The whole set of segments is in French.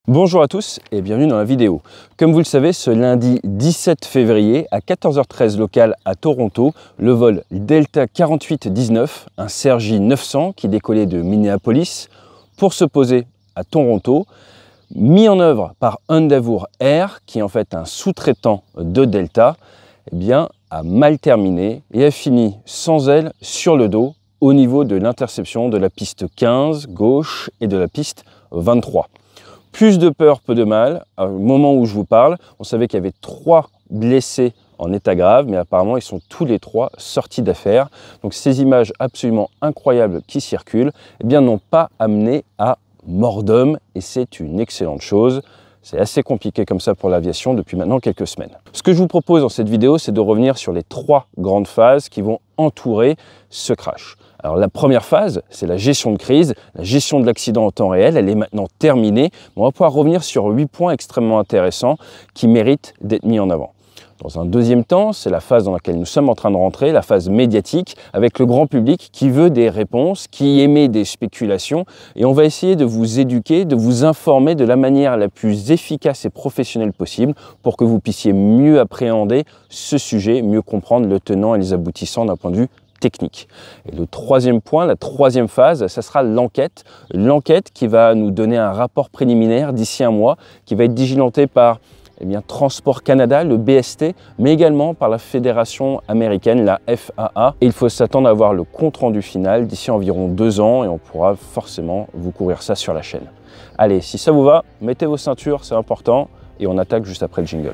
Bonjour à tous et bienvenue dans la vidéo. Comme vous le savez, ce lundi 17 février à 14h13 local à Toronto, le vol Delta 4819, un Sergi 900 qui décollait de Minneapolis pour se poser à Toronto, mis en œuvre par Endeavour Air, qui est en fait un sous-traitant de Delta, eh bien, a mal terminé et a fini sans aile sur le dos au niveau de l'interception de la piste 15 gauche et de la piste 23. Plus de peur, peu de mal. Au moment où je vous parle, on savait qu'il y avait 3 blessés en état grave, mais apparemment ils sont tous les 3 sortis d'affaire. Donc ces images absolument incroyables qui circulent, eh bien, n'ont pas amené à mort d'homme, et c'est une excellente chose. C'est assez compliqué comme ça pour l'aviation depuis maintenant quelques semaines. Ce que je vous propose dans cette vidéo, c'est de revenir sur les 3 grandes phases qui vont entourer ce crash. Alors la première phase, c'est la gestion de crise, la gestion de l'accident en temps réel, elle est maintenant terminée. On va pouvoir revenir sur 8 points extrêmement intéressants qui méritent d'être mis en avant. Dans un deuxième temps, c'est la phase dans laquelle nous sommes en train de rentrer, la phase médiatique, avec le grand public qui veut des réponses, qui émet des spéculations. Et on va essayer de vous éduquer, de vous informer de la manière la plus efficace et professionnelle possible pour que vous puissiez mieux appréhender ce sujet, mieux comprendre le tenant et les aboutissants d'un point de vue technique. Et le troisième point, la troisième phase, ça sera l'enquête. L'enquête qui va nous donner un rapport préliminaire d'ici un mois, qui va être diligenté par Transport Canada, le BST, mais également par la fédération américaine, la FAA. Et il faut s'attendre à avoir le compte-rendu final d'ici environ 2 ans et on pourra forcément vous couvrir ça sur la chaîne. Allez, si ça vous va, mettez vos ceintures, c'est important, et on attaque juste après le jingle.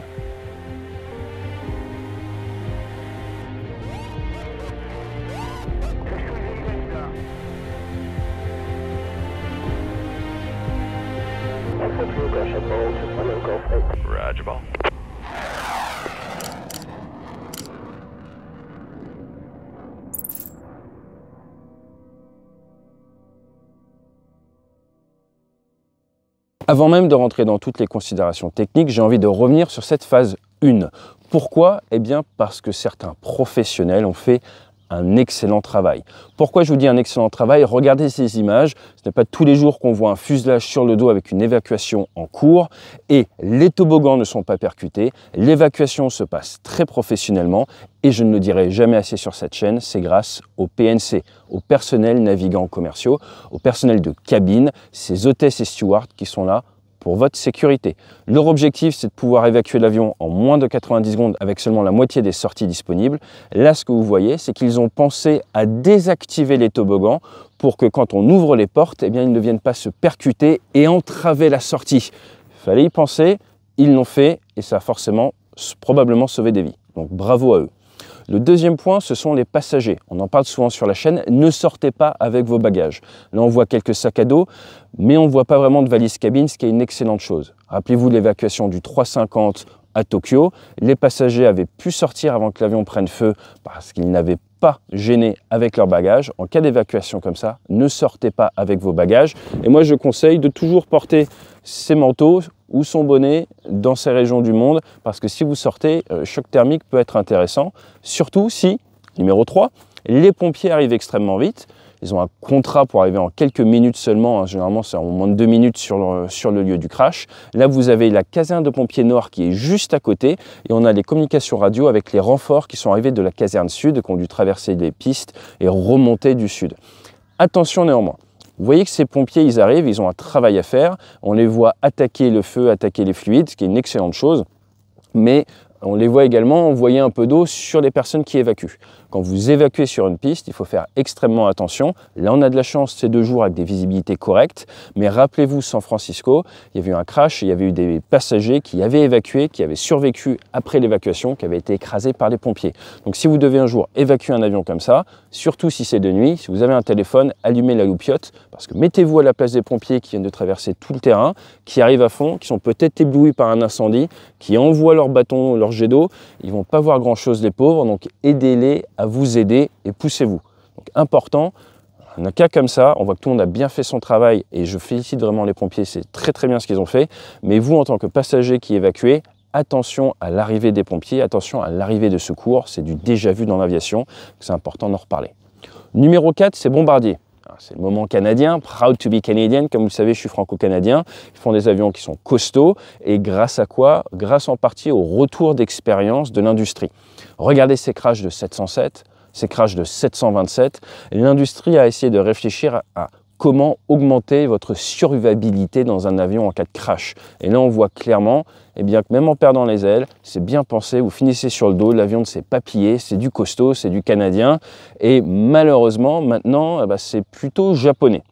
Avant même de rentrer dans toutes les considérations techniques, j'ai envie de revenir sur cette phase 1. Pourquoi? Eh bien parce que certains professionnels ont fait un excellent travail. Pourquoi je vous dis un excellent travail? Regardez ces images, ce n'est pas tous les jours qu'on voit un fuselage sur le dos avec une évacuation en cours et les toboggans ne sont pas percutés, l'évacuation se passe très professionnellement et je ne le dirai jamais assez sur cette chaîne, c'est grâce au PNC, au personnel navigants commerciaux, au personnel de cabine, ces hôtesses et stewards qui sont là pour votre sécurité. Leur objectif, c'est de pouvoir évacuer l'avion en moins de 90 secondes avec seulement la moitié des sorties disponibles. Là, ce que vous voyez, c'est qu'ils ont pensé à désactiver les toboggans pour que quand on ouvre les portes, eh bien, ils ne viennent pas se percuter et entraver la sortie. Il fallait y penser, ils l'ont fait et ça a forcément, probablement sauvé des vies. Donc bravo à eux. Le deuxième point, ce sont les passagers. On en parle souvent sur la chaîne, ne sortez pas avec vos bagages. Là, on voit quelques sacs à dos, mais on ne voit pas vraiment de valise cabine, ce qui est une excellente chose. Rappelez-vous l'évacuation du 350 à Tokyo. Les passagers avaient pu sortir avant que l'avion prenne feu parce qu'ils n'avaient pas gêné avec leurs bagages. En cas d'évacuation comme ça, ne sortez pas avec vos bagages. Et moi, je conseille de toujours porter ses manteaux ou son bonnet dans ces régions du monde parce que si vous sortez, choc thermique peut être intéressant. Surtout si, numéro 3, les pompiers arrivent extrêmement vite. Ils ont un contrat pour arriver en quelques minutes seulement, hein. Généralement c'est en moins de 2 minutes sur le lieu du crash. Là vous avez la caserne de pompiers nord qui est juste à côté et on a les communications radio avec les renforts qui sont arrivés de la caserne sud, qui ont dû traverser les pistes et remonter du sud. Attention néanmoins. Vous voyez que ces pompiers, ils arrivent, ils ont un travail à faire. On les voit attaquer le feu, attaquer les fluides, ce qui est une excellente chose. Mais on les voit également envoyer un peu d'eau sur les personnes qui évacuent. Quand vous évacuez sur une piste, il faut faire extrêmement attention. Là, on a de la chance ces 2 jours avec des visibilités correctes. Mais rappelez-vous, San Francisco, il y avait eu un crash, il y avait eu des passagers qui avaient évacué, qui avaient survécu après l'évacuation, qui avaient été écrasés par les pompiers. Donc si vous devez un jour évacuer un avion comme ça, surtout si c'est de nuit, si vous avez un téléphone, allumez la loupiote, parce que mettez-vous à la place des pompiers qui viennent de traverser tout le terrain, qui arrivent à fond, qui sont peut-être éblouis par un incendie, qui envoient leur bâton, leur jet d'eau. Ils ne vont pas voir grand-chose les pauvres, donc aidez-les à vous aider et poussez-vous. Donc important, dans un cas comme ça, on voit que tout le monde a bien fait son travail et je félicite vraiment les pompiers, c'est très très bien ce qu'ils ont fait. Mais vous, en tant que passager qui évacuez, attention à l'arrivée des pompiers, attention à l'arrivée de secours, c'est du déjà vu dans l'aviation, c'est important d'en reparler. Numéro 4, c'est bombardier. C'est le moment canadien, proud to be Canadian, comme vous le savez, je suis franco-canadien. Ils font des avions qui sont costauds et grâce à quoi? Grâce en partie au retour d'expérience de l'industrie. Regardez ces crashs de 707, ces crashs de 727. L'industrie a essayé de réfléchir à comment augmenter votre survivabilité dans un avion en cas de crash. Et là, on voit clairement que même en perdant les ailes, c'est bien pensé, vous finissez sur le dos, l'avion ne s'est pas pillé, c'est du costaud, c'est du canadien. Et malheureusement, maintenant, c'est plutôt japonais.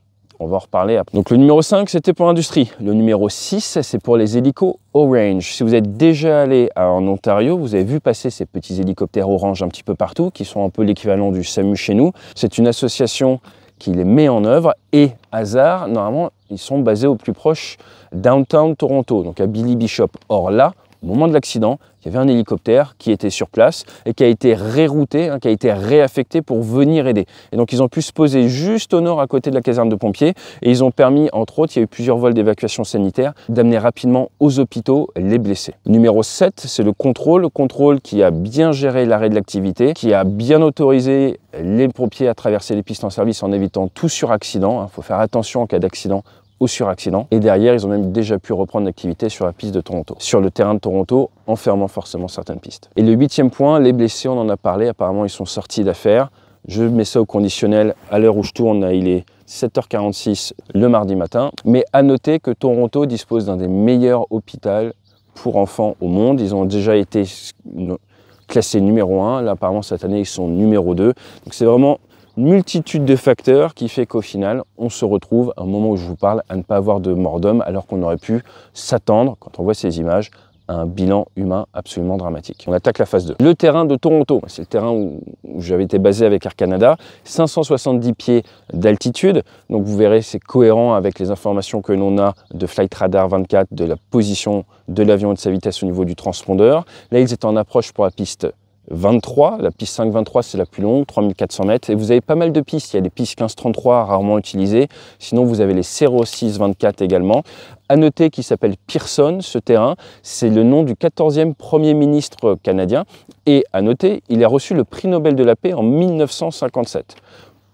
On va en reparler après. Donc le numéro 5, c'était pour l'industrie. Le numéro 6, c'est pour les hélicos Orange. Si vous êtes déjà allé en Ontario, vous avez vu passer ces petits hélicoptères Orange un petit peu partout, qui sont un peu l'équivalent du SAMU chez nous. C'est une association qui les met en œuvre et hasard, normalement, ils sont basés au plus proche downtown Toronto, donc à Billy Bishop. Or là, au moment de l'accident, il y avait un hélicoptère qui était sur place et qui a été rérouté, qui a été réaffecté pour venir aider. Et donc ils ont pu se poser juste au nord à côté de la caserne de pompiers et ils ont permis, entre autres, il y a eu plusieurs vols d'évacuation sanitaire, d'amener rapidement aux hôpitaux les blessés. Numéro 7, c'est le contrôle qui a bien géré l'arrêt de l'activité, qui a bien autorisé les pompiers à traverser les pistes en service en évitant tout suraccident. Il faut faire attention en cas d'accident au suraccident. Et derrière, ils ont même déjà pu reprendre l'activité sur la piste de Toronto, sur le terrain de Toronto, en fermant forcément certaines pistes. Et le 8e point, les blessés, on en a parlé, apparemment ils sont sortis d'affaire. Je mets ça au conditionnel, à l'heure où je tourne, il est 7h46 le mardi matin. Mais à noter que Toronto dispose d'un des meilleurs hôpitaux pour enfants au monde. Ils ont déjà été classés numéro 1. Là, apparemment, cette année, ils sont numéro 2. Donc c'est vraiment une multitude de facteurs qui fait qu'au final, on se retrouve, à un moment où je vous parle, à ne pas avoir de mort d'homme, alors qu'on aurait pu s'attendre, quand on voit ces images, à un bilan humain absolument dramatique. On attaque la phase 2. Le terrain de Toronto, c'est le terrain où j'avais été basé avec Air Canada, 570 pieds d'altitude, donc vous verrez, c'est cohérent avec les informations que l'on a de Flight Radar 24, de la position de l'avion et de sa vitesse au niveau du transpondeur. Là, ils étaient en approche pour la piste 23, la piste 523 c'est la plus longue, 3400 mètres, et vous avez pas mal de pistes, il y a les pistes 1533 rarement utilisées, sinon vous avez les 0624 également. À noter qu'il s'appelle Pearson, ce terrain, c'est le nom du 14e Premier ministre canadien, et à noter, il a reçu le prix Nobel de la paix en 1957.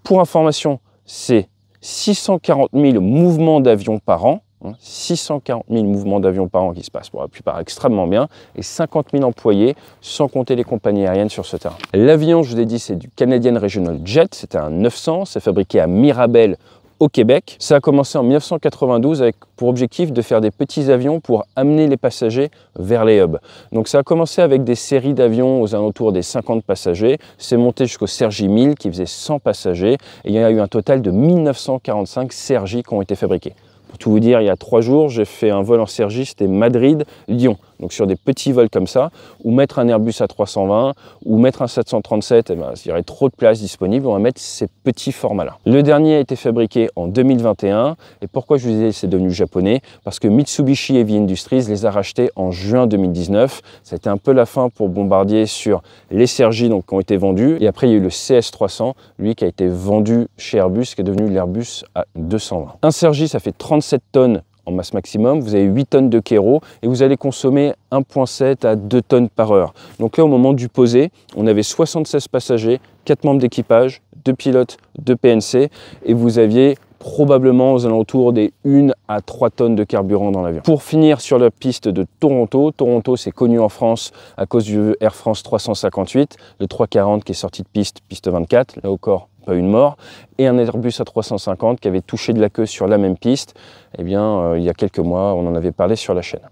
Pour information, c'est 640 000 mouvements d'avions par an, 640 000 mouvements d'avions par an qui se passent pour la plupart extrêmement bien et 50 000 employés sans compter les compagnies aériennes sur ce terrain. L'avion, je vous ai dit, c'est du Canadian Regional Jet, c'était un 900, c'est fabriqué à Mirabel au Québec. Ça a commencé en 1992 avec pour objectif de faire des petits avions pour amener les passagers vers les hubs. Donc ça a commencé avec des séries d'avions aux alentours des 50 passagers, c'est monté jusqu'au Sergi 1000 qui faisait 100 passagers et il y a eu un total de 1945 Sergi qui ont été fabriqués. Pour tout vous dire, il y a 3 jours, j'ai fait un vol en Sergi, c'était Madrid-Lyon. Donc sur des petits vols comme ça, ou mettre un Airbus A320, ou mettre un 737, il y aurait trop de place disponible, on va mettre ces petits formats-là. Le dernier a été fabriqué en 2021, et pourquoi je vous disais c'est devenu japonais? Parce que Mitsubishi Heavy Industries les a rachetés en juin 2019. Ça a été un peu la fin pour Bombardier sur les Sergi donc, qui ont été vendus, et après il y a eu le CS300, lui qui a été vendu chez Airbus, qui est devenu l'Airbus A220. Un Sergi, ça fait 37 tonnes en masse maximum, vous avez 8 tonnes de kéro et vous allez consommer 1,7 à 2 tonnes par heure. Donc là, au moment du poser, on avait 76 passagers, 4 membres d'équipage, 2 pilotes, 2 PNC et vous aviez probablement aux alentours des 1 à 3 tonnes de carburant dans l'avion. Pour finir sur la piste de Toronto, Toronto c'est connu en France à cause du Air France 358, le 340 qui est sorti de piste 24, là encore pas une mort, et un Airbus A350 qui avait touché de la queue sur la même piste, eh bien il y a quelques mois on en avait parlé sur la chaîne.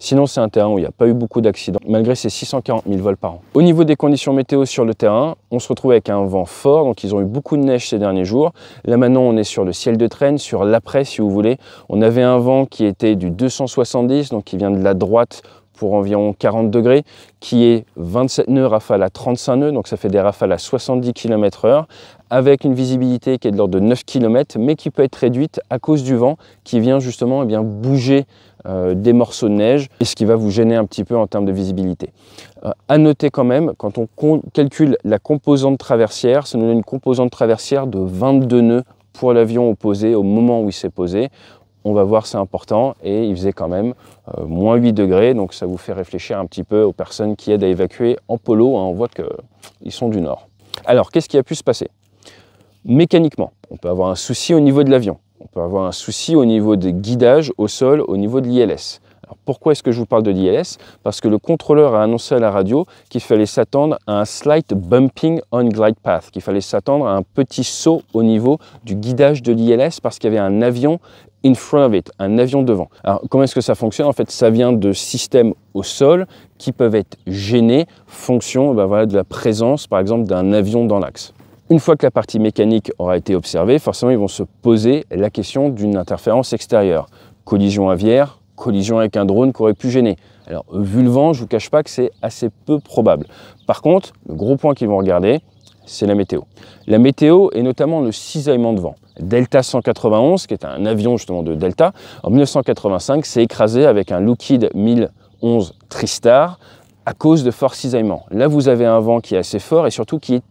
Sinon, c'est un terrain où il n'y a pas eu beaucoup d'accidents, malgré ces 640 000 vols par an. Au niveau des conditions météo sur le terrain, on se retrouve avec un vent fort, donc ils ont eu beaucoup de neige ces derniers jours. Là maintenant, on est sur le ciel de traîne, sur l'après si vous voulez. On avait un vent qui était du 270, donc qui vient de la droite pour environ 40 degrés, qui est 27 nœuds rafale à 35 nœuds, donc ça fait des rafales à 70 km/h, avec une visibilité qui est de l'ordre de 9 km, mais qui peut être réduite à cause du vent qui vient justement bouger des morceaux de neige, et ce qui va vous gêner un petit peu en termes de visibilité. À noter quand même, quand on calcule la composante traversière, ça nous donne une composante traversière de 22 nœuds pour l'avion opposé au moment où il s'est posé. On va voir, c'est important, et il faisait quand même moins 8 degrés, donc ça vous fait réfléchir un petit peu aux personnes qui aident à évacuer en polo, hein, on voit qu'ils sont du nord. Alors, qu'est-ce qui a pu se passer? Mécaniquement, on peut avoir un souci au niveau de l'avion. On peut avoir un souci au niveau des guidages au sol, au niveau de l'ILS. Alors pourquoi est-ce que je vous parle de l'ILS? Parce que le contrôleur a annoncé à la radio qu'il fallait s'attendre à un slight bumping on glide path, qu'il fallait s'attendre à un petit saut au niveau du guidage de l'ILS parce qu'il y avait un avion in front of it, un avion devant. Alors comment est-ce que ça fonctionne? En fait, ça vient de systèmes au sol qui peuvent être gênés fonction de la présence, par exemple, d'un avion dans l'axe. Une fois que la partie mécanique aura été observée, forcément, ils vont se poser la question d'une interférence extérieure. Collision aviaire, collision avec un drone qui aurait pu gêner. Alors, vu le vent, je ne vous cache pas que c'est assez peu probable. Par contre, le gros point qu'ils vont regarder, c'est la météo. La météo et notamment le cisaillement de vent. Delta 191, qui est un avion justement de Delta, en 1985, s'est écrasé avec un Lockheed 1011 Tristar à cause de forts cisaillements. Là, vous avez un vent qui est assez fort et surtout qui est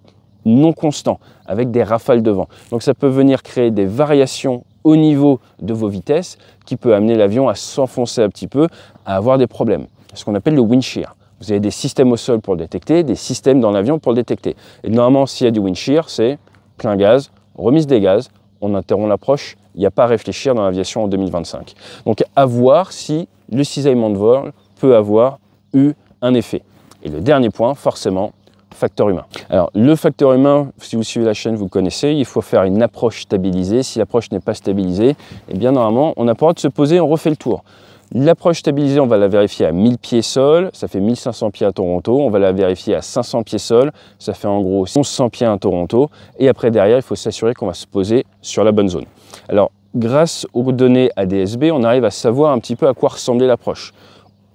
non constant, avec des rafales de vent. Donc ça peut venir créer des variations au niveau de vos vitesses qui peut amener l'avion à s'enfoncer un petit peu, à avoir des problèmes. Ce qu'on appelle le wind shear. Vous avez des systèmes au sol pour le détecter, des systèmes dans l'avion pour le détecter. Et normalement, s'il y a du wind shear, c'est plein gaz, remise des gaz, on interrompt l'approche, il n'y a pas à réfléchir dans l'aviation en 2025. Donc à voir si le cisaillement de vol peut avoir eu un effet. Et le dernier point, forcément, facteur humain. Alors le facteur humain, si vous suivez la chaîne, vous le connaissez, il faut faire une approche stabilisée. Si l'approche n'est pas stabilisée, eh bien normalement, on n'a pas le droit de se poser, on refait le tour. L'approche stabilisée, on va la vérifier à 1000 pieds sol, ça fait 1500 pieds à Toronto. On va la vérifier à 500 pieds sol, ça fait en gros 1100 pieds à Toronto. Et après, derrière, il faut s'assurer qu'on va se poser sur la bonne zone. Alors, grâce aux données ADS-B, on arrive à savoir un petit peu à quoi ressemblait l'approche.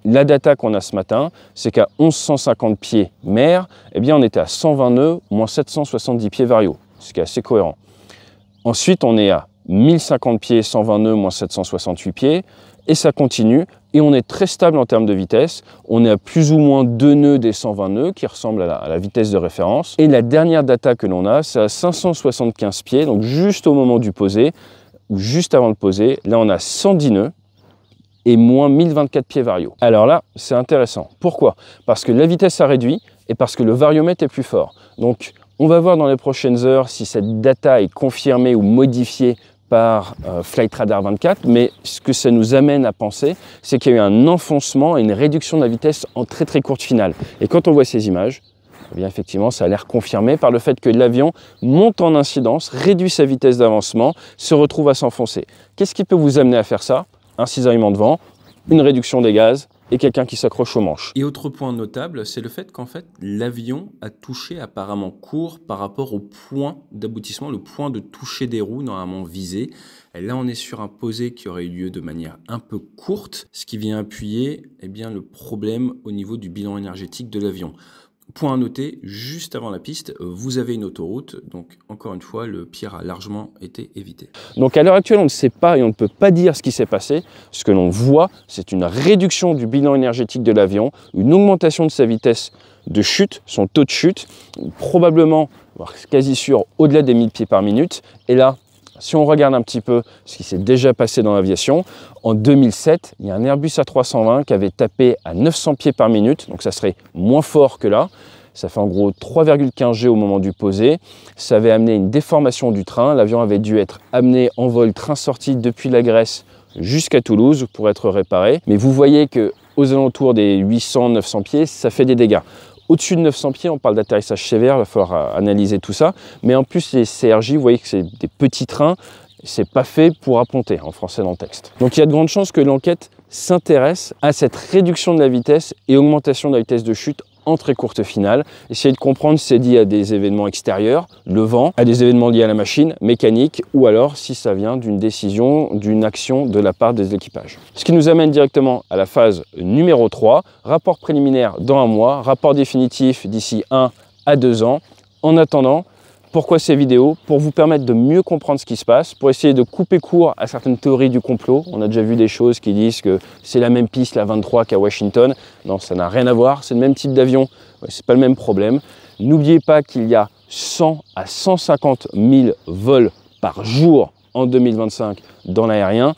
La data qu'on a ce matin, c'est qu'à 1150 pieds mer, eh bien, on était à 120 nœuds, moins 770 pieds variaux, ce qui est assez cohérent. Ensuite, on est à 1050 pieds, 120 nœuds, moins 768 pieds, et ça continue, et on est très stable en termes de vitesse. On est à plus ou moins 2 nœuds des 120 nœuds, qui ressemblent à la vitesse de référence. Et la dernière data que l'on a, c'est à 575 pieds, donc juste au moment du poser, ou juste avant le poser, là on a 110 nœuds, et moins 1024 pieds variaux. Alors là, c'est intéressant. Pourquoi? Parce que la vitesse a réduit et parce que le variomètre est plus fort. Donc, on va voir dans les prochaines heures si cette data est confirmée ou modifiée par Flight Radar 24, mais ce que ça nous amène à penser, c'est qu'il y a eu un enfoncement et une réduction de la vitesse en très très courte finale. Et quand on voit ces images, eh bien effectivement, ça a l'air confirmé par le fait que l'avion monte en incidence, réduit sa vitesse d'avancement, se retrouve à s'enfoncer. Qu'est-ce qui peut vous amener à faire ça? Un cisaillement de vent, une réduction des gaz et quelqu'un qui s'accroche aux manches. Et autre point notable, c'est le fait qu'en fait, l'avion a touché apparemment court par rapport au point d'aboutissement, le point de toucher des roues normalement visé. Et là, on est sur un posé qui aurait eu lieu de manière un peu courte, ce qui vient appuyer bien, le problème au niveau du bilan énergétique de l'avion. Point à noter, juste avant la piste, vous avez une autoroute, donc encore une fois, le pire a largement été évité. Donc à l'heure actuelle, on ne sait pas et on ne peut pas dire ce qui s'est passé. Ce que l'on voit, c'est une réduction du bilan énergétique de l'avion, une augmentation de sa vitesse de chute, son taux de chute, probablement, voire quasi sûr, au-delà des 1000 pieds par minute. Et là, si on regarde un petit peu ce qui s'est déjà passé dans l'aviation, en 2007, il y a un Airbus A320 qui avait tapé à 900 pieds par minute, donc ça serait moins fort que là. Ça fait en gros 3,15 G au moment du posé. Ça avait amené une déformation du train. L'avion avait dû être amené en vol train-sortie depuis la Grèce jusqu'à Toulouse pour être réparé. Mais vous voyez qu'aux alentours des 800-900 pieds, ça fait des dégâts. Au-dessus de 900 pieds, on parle d'atterrissage sévère, il va falloir analyser tout ça. Mais en plus, les CRJ, vous voyez que c'est des petits trains, c'est pas fait pour apponter, en français dans le texte. Donc il y a de grandes chances que l'enquête s'intéresse à cette réduction de la vitesse et augmentation de la vitesse de chute en très courte finale. Essayez de comprendre si c'est lié à des événements extérieurs, le vent, à des événements liés à la machine, mécanique, ou alors si ça vient d'une décision, d'une action de la part des équipages. Ce qui nous amène directement à la phase numéro 3, rapport préliminaire dans 1 mois, rapport définitif d'ici 1 à 2 ans. En attendant, pourquoi ces vidéos? Pour vous permettre de mieux comprendre ce qui se passe, pour essayer de couper court à certaines théories du complot. On a déjà vu des choses qui disent que c'est la même piste, la 23, qu'à Washington. Non, ça n'a rien à voir, c'est le même type d'avion, c'est pas le même problème. N'oubliez pas qu'il y a 100 à 150 000 vols par jour en 2025 dans l'aérien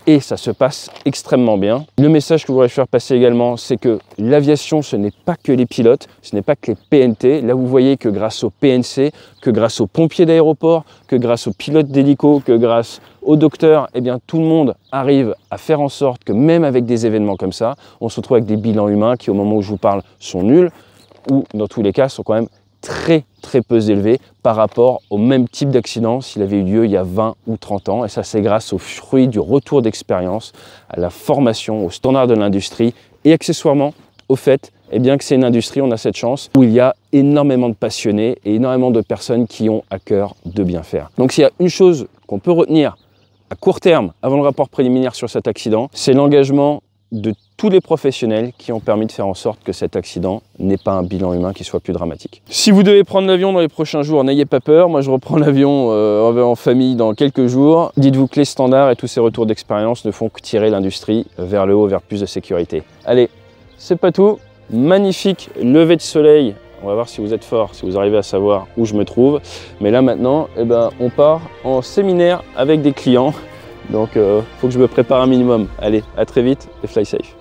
et ça se passe extrêmement bien. Le message que je voudrais faire passer également, c'est que l'aviation, ce n'est pas que les pilotes, ce n'est pas que les PNT. Là, vous voyez que grâce aux PNC, que grâce aux pompiers d'aéroport, que grâce aux pilotes d'hélico, que grâce aux docteurs, eh bien, tout le monde arrive à faire en sorte que même avec des événements comme ça, on se retrouve avec des bilans humains qui, au moment où je vous parle, sont nuls ou, dans tous les cas, sont quand même très peu élevé par rapport au même type d'accident s'il avait eu lieu il y a 20 ou 30 ans. Et ça, c'est grâce au fruit du retour d'expérience, à la formation, aux standards de l'industrie et accessoirement au fait que c'est une industrie, on a cette chance, où il y a énormément de passionnés et énormément de personnes qui ont à cœur de bien faire. Donc s'il y a une chose qu'on peut retenir à court terme, avant le rapport préliminaire sur cet accident, c'est l'engagement de tous les professionnels qui ont permis de faire en sorte que cet accident n'ait pas un bilan humain qui soit plus dramatique. Si vous devez prendre l'avion dans les prochains jours, n'ayez pas peur. Moi, je reprends l'avion en famille dans quelques jours. Dites-vous que les standards et tous ces retours d'expérience ne font que tirer l'industrie vers le haut, vers plus de sécurité. Allez, c'est pas tout. Magnifique lever de soleil. On va voir si vous êtes fort, si vous arrivez à savoir où je me trouve. Mais là, maintenant, on part en séminaire avec des clients. Donc, faut que je me prépare un minimum. Allez, à très vite et fly safe.